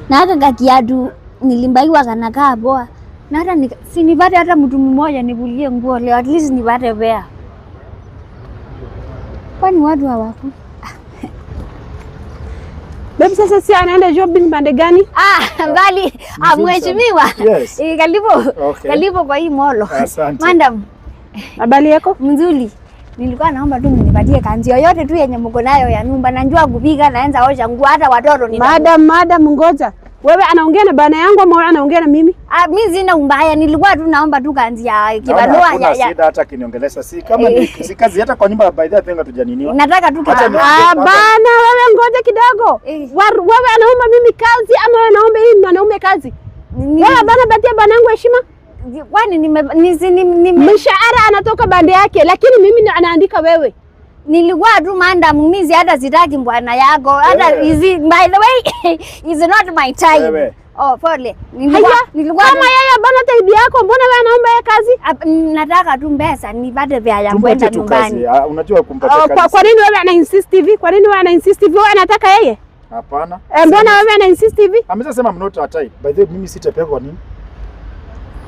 Na hata kakiatu nilimbaiwa kanakaa poa. Na hata sinipate hata mtu mmoja nivulie nguo leo, at least nipate pea. Kwani watu hawako? Baby sasa si anaenda job pande gani? Mbali. Mheshimiwa. Yes. Karibu kwa hii molo. Asante. Madam. Habari yako? Mzuri. Nilikuwa naomba tu mnipatie kanzi yoyote tu yenye mko nayo ya nyumba. Najua kupika, naanza osha nguo, hata watoto ni. Madam ngoja. Wewe anaongea na bana yangu ama wewe anaongea na mimi? Mimi sina umbaya, nilikuwa tu naomba tu kanzi ya kibarua ya shida hata kiniongelesha si kama si kazi hata kwa nyumba by the way tujaniniwa. Nataka tu bana wewe ngoja kidogo. Wewe anaomba mimi kazi ama wewe anaomba hii mwanaume kazi? Wewe bana batia bana yangu heshima. Kwani mshahara anatoka bande yake lakini mimi anaandika wewe. Nilikuwa tu madam, mimi hata sitaki bwana yako. Hata by the way is not my time. Oh, pole. Nilikuwa kama yeye bana taidi yako, mbona wewe anaomba yeye kazi? Nataka tu pesa nipate vya ya kwenda nyumbani. Unajua kumpatia kazi. Kwa nini wewe ana insist hivi? Kwa nini wewe ana insist hivi? Wewe anataka yeye? Hapana. Mbona wewe ana insist hivi? Amesema I'm not a type. By the way mimi sitapeka kwa nini?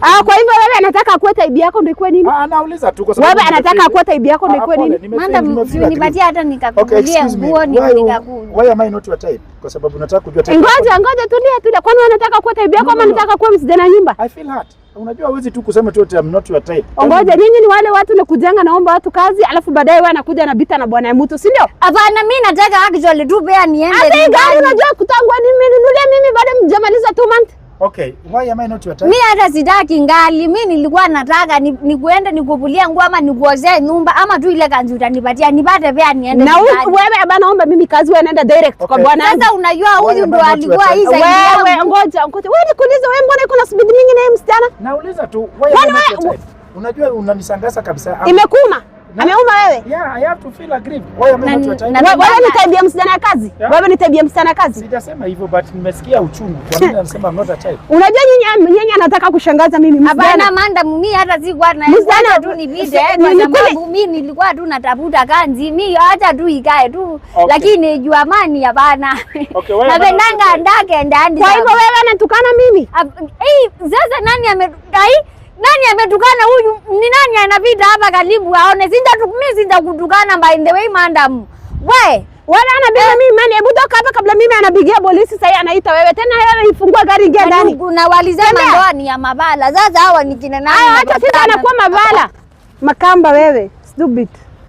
Kwa hivyo wewe anataka akuwe type yako ndio ikuwe nini? Anauliza tu kwa sababu wewe anataka akuwe type yako ndio ikuwe nini? Madam, nipatie hata nikakunulia nguo nikaku. Why am I not your type? Kwa sababu nataka kujua type. Ngoja tulia. Kwani unataka kuwa type yako ama unataka kuwa msijana nyumba? I feel hurt. Unajua huwezi tu kusema tu I'm not your type. Ngoja nyinyi ni wale watu nakujanga naomba watu kazi alafu baadaye wewe anakuja anabita na bwana ya mtu, si ndio? Hapana, mimi nataka actually tu pea niende. Hata gari unajua kutangwa nimenunulia mimi baada mjamaliza 2 months. Okay, why am I not your type? Mimi hata sitaki ngali, mimi nilikuwa nataka nikuende nikuvulia nguo ama nikuozee nyumba ama tu ile kanzi utanipatia nipate pea niende. Na wewe baba naomba mimi kazi wewe nenda direct kwa bwana. Sasa unajua huyu ndo alikuwa hii zaidi. Wewe ngoja. Wewe nikuulize wewe mbona iko na speed mingi na yeye msichana? Nauliza tu, why am I not your type? Unajua unanisangaza kabisa. Imekuuma? Ameuma wewe? Yeah, I have to feel aggrieved. Why am I not your type? Wewe ni tabia msichana ya kazi? Wewe ni tabia msichana kazi? Sijasema hivyo but nimesikia uchungu. Kwa nini anasema I'm not a type? Unajua nyinyi anataka kushangaza mimi msichana. Hapana madam, mimi hata sikuwa na msichana tu nipite kwa sababu mimi nilikuwa tu natafuta kanzi. Mimi acha tu ikae tu. Lakini jua amani hapana. Napendanga ndake ndani. Kwa hivyo wewe anatukana mimi? Sasa nani ametukana huyu? Ni nani anapita hapa karibu aone? Mimi sitakutukana by the way madam. Wala anapiga mimi mani, hebu toka hapa kabla mimi anapigia polisi sasa anaita wewe. Tena wewe ifungua gari ingia ndani. Kuna walisema ndoa ni ya mabala. Sasa hawa ni kina nani? Acha sisi anakuwa mabala. Makamba wewe. Stupid.